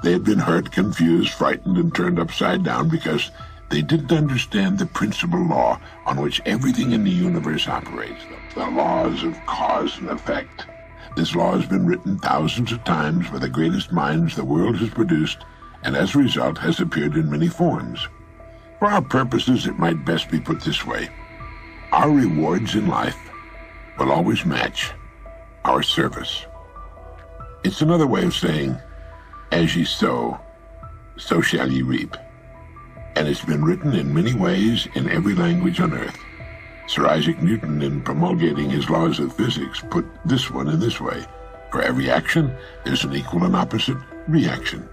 They had been hurt, confused, frightened, and turned upside down because they didn't understand the principal law on which everything in the universe operates, the laws of cause and effect. This law has been written thousands of times by the greatest minds the world has produced, and as a result has appeared in many forms. For our purposes, it might best be put this way. Our rewards in life will always match our service. It's another way of saying, as ye sow, so shall ye reap. And it's been written in many ways in every language on earth. Sir Isaac Newton, in promulgating his laws of physics, put this one in this way. For every action, there's an equal and opposite reaction.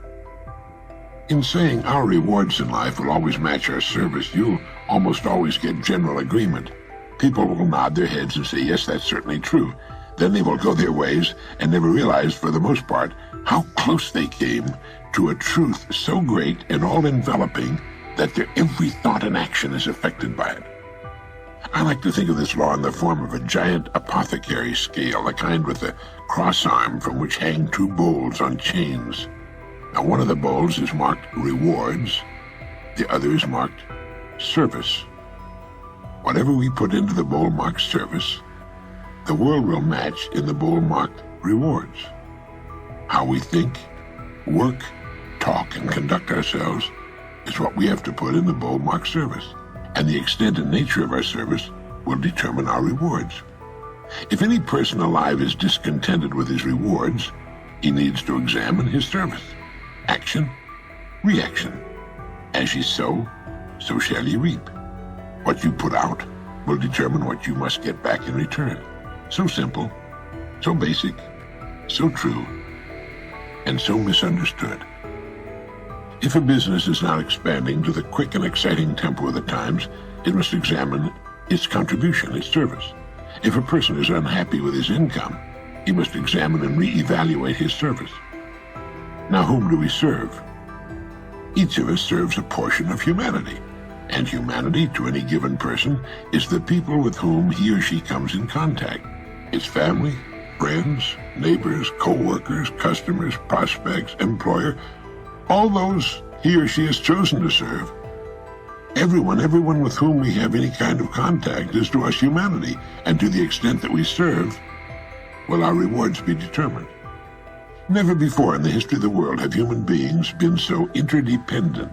In saying our rewards in life will always match our service, you'll almost always get general agreement. People will nod their heads and say, yes, that's certainly true. Then they will go their ways and never realize, for the most part, how close they came to a truth so great and all-enveloping that their every thought and action is affected by it. I like to think of this law in the form of a giant apothecary scale, the kind with a cross arm from which hang two bowls on chains. Now, one of the bowls is marked rewards, the other is marked service. Whatever we put into the bowl marked service, the world will match in the bowl marked rewards. How we think, work, talk, and conduct ourselves is what we have to put in the bowl marked service, and the extent and nature of our service will determine our rewards. If any person alive is discontented with his rewards, he needs to examine his service. Action, reaction. As ye sow, so shall ye reap. What you put out will determine what you must get back in return. So simple, so basic, so true, and so misunderstood. If a business is not expanding to the quick and exciting tempo of the times, it must examine its contribution, its service. If a person is unhappy with his income, he must examine and re-evaluate his service. Now, whom do we serve? Each of us serves a portion of humanity, and humanity to any given person is the people with whom he or she comes in contact. His family, friends, neighbors, co-workers, customers, prospects, employer, all those he or she has chosen to serve. Everyone with whom we have any kind of contact is to us humanity, and to the extent that we serve, will our rewards be determined. Never before in the history of the world have human beings been so interdependent.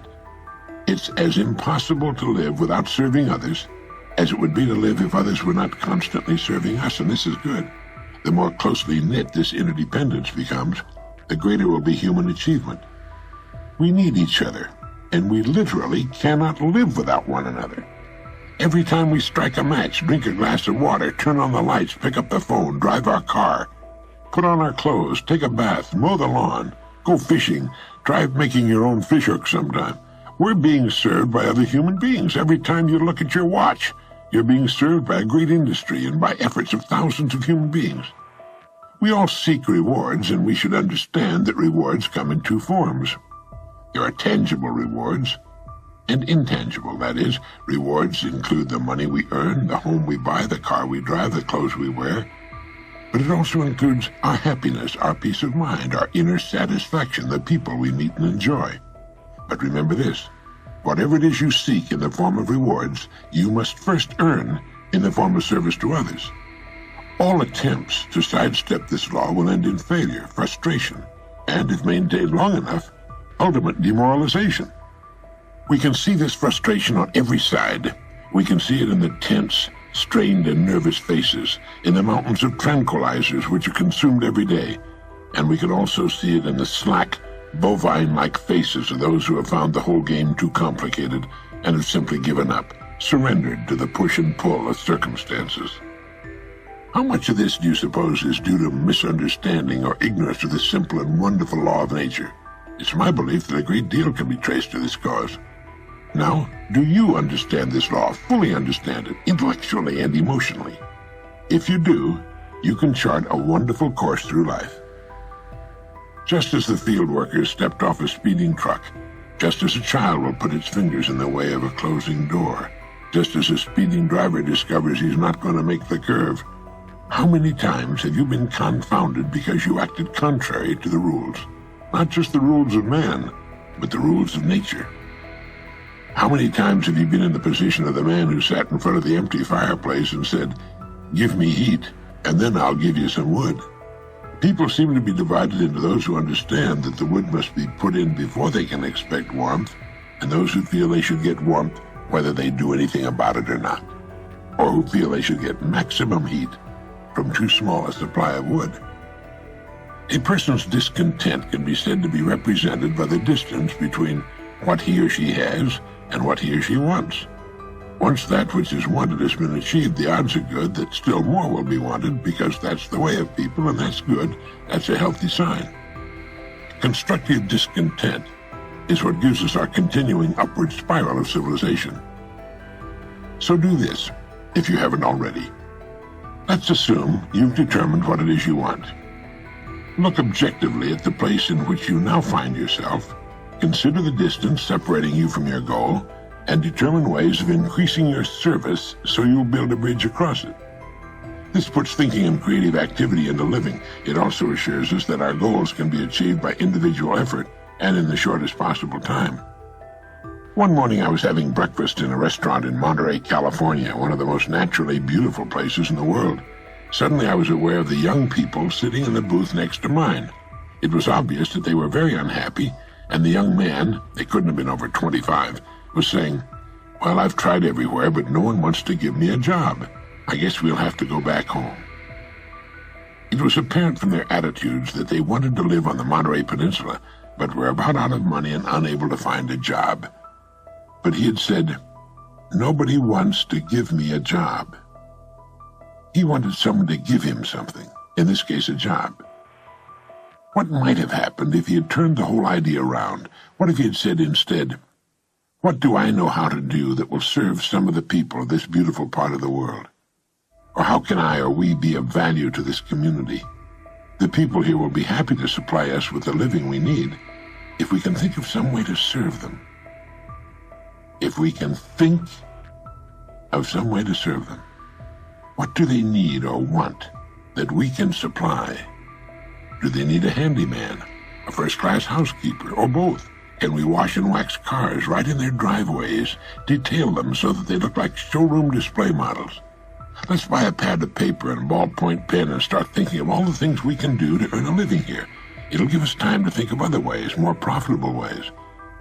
It's as impossible to live without serving others as it would be to live if others were not constantly serving us, and this is good. The more closely knit this interdependence becomes, the greater will be human achievement. We need each other, and we literally cannot live without one another. Every time we strike a match, drink a glass of water, turn on the lights, pick up the phone, drive our car, put on our clothes, take a bath, mow the lawn, go fishing, try making your own fish hook sometime. We're being served by other human beings. Every time you look at your watch, you're being served by a great industry and by efforts of thousands of human beings. We all seek rewards, and we should understand that rewards come in two forms. There are tangible rewards and intangible. That is, rewards include the money we earn, the home we buy, the car we drive, the clothes we wear. But it also includes our happiness, our peace of mind, our inner satisfaction, the people we meet and enjoy. But remember this, whatever it is you seek in the form of rewards, you must first earn in the form of service to others. All attempts to sidestep this law will end in failure, frustration, and, if maintained long enough, ultimate demoralization. We can see this frustration on every side. We can see it in the tense, strained, and nervous faces, in the mountains of tranquilizers which are consumed every day, and we can also see it in the slack, bovine-like faces of those who have found the whole game too complicated and have simply given up, surrendered to the push and pull of circumstances. How much of this do you suppose is due to misunderstanding or ignorance of the simple and wonderful law of nature? It's my belief that a great deal can be traced to this cause. Now, do you understand this law, fully understand it, intellectually and emotionally? If you do, you can chart a wonderful course through life. Just as the field worker stepped off a speeding truck, just as a child will put its fingers in the way of a closing door, just as a speeding driver discovers he's not going to make the curve, how many times have you been confounded because you acted contrary to the rules? Not just the rules of man, but the rules of nature. How many times have you been in the position of the man who sat in front of the empty fireplace and said, "Give me heat, and then I'll give you some wood"? People seem to be divided into those who understand that the wood must be put in before they can expect warmth, and those who feel they should get warmth whether they do anything about it or not, or who feel they should get maximum heat from too small a supply of wood. A person's discontent can be said to be represented by the distance between what he or she has and what he or she wants. Once that which is wanted has been achieved, the odds are good that still more will be wanted, because that's the way of people, and that's good. That's a healthy sign. Constructive discontent is what gives us our continuing upward spiral of civilization. So do this, if you haven't already. Let's assume you've determined what it is you want. Look objectively at the place in which you now find yourself, consider the distance separating you from your goal, and determine ways of increasing your service so you'll build a bridge across it. This puts thinking and creative activity into living. It also assures us that our goals can be achieved by individual effort and in the shortest possible time. One morning I was having breakfast in a restaurant in Monterey, California, one of the most naturally beautiful places in the world. Suddenly I was aware of the young people sitting in the booth next to mine. It was obvious that they were very unhappy, and the young man, they couldn't have been over 25, was saying, "Well, I've tried everywhere, but no one wants to give me a job. I guess we'll have to go back home." It was apparent from their attitudes that they wanted to live on the Monterey Peninsula, but were about out of money and unable to find a job. But he had said, "Nobody wants to give me a job." He wanted someone to give him something, in this case a job. What might have happened if he had turned the whole idea around? What if he had said instead, "What do I know how to do that will serve some of the people of this beautiful part of the world? Or how can I or we be of value to this community? The people here will be happy to supply us with the living we need if we can think of some way to serve them." If we can think of some way to serve them. What do they need or want that we can supply? Do they need a handyman, a first-class housekeeper, or both? Can we wash and wax cars right in their driveways, detail them so that they look like showroom display models? Let's buy a pad of paper and a ballpoint pen and start thinking of all the things we can do to earn a living here. It'll give us time to think of other ways, more profitable ways.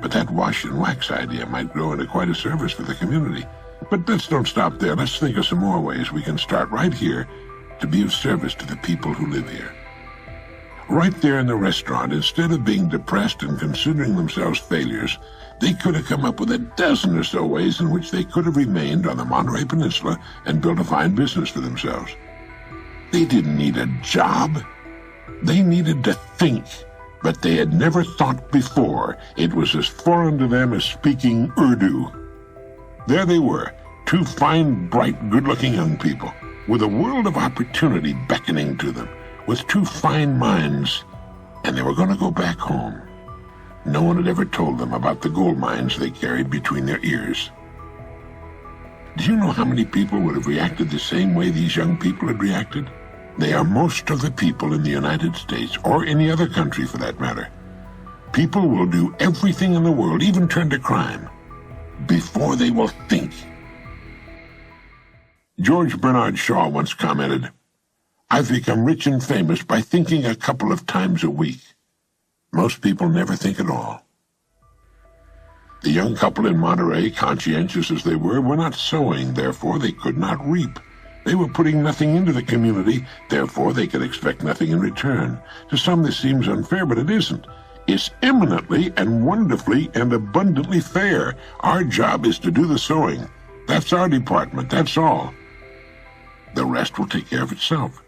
But that wash and wax idea might grow into quite a service for the community. But let's don't stop there. Let's think of some more ways we can start right here to be of service to the people who live here. Right there in the restaurant, instead of being depressed and considering themselves failures, they could have come up with a dozen or so ways in which they could have remained on the Monterey Peninsula and built a fine business for themselves. They didn't need a job. They needed to think, but they had never thought before. It was as foreign to them as speaking Urdu. There they were, two fine, bright, good-looking young people, with a world of opportunity beckoning to them, with two fine minds, and they were going to go back home. No one had ever told them about the gold mines they carried between their ears. Do you know how many people would have reacted the same way these young people had reacted? They are most of the people in the United States, or any other country for that matter. People will do everything in the world, even turn to crime, before they will think. George Bernard Shaw once commented, "I've become rich and famous by thinking a couple of times a week. Most people never think at all." The young couple in Monterey, conscientious as they were not sowing, therefore they could not reap. They were putting nothing into the community, therefore they could expect nothing in return. To some this seems unfair, but it isn't. It's eminently and wonderfully and abundantly fair. Our job is to do the sowing. That's our department, that's all. The rest will take care of itself.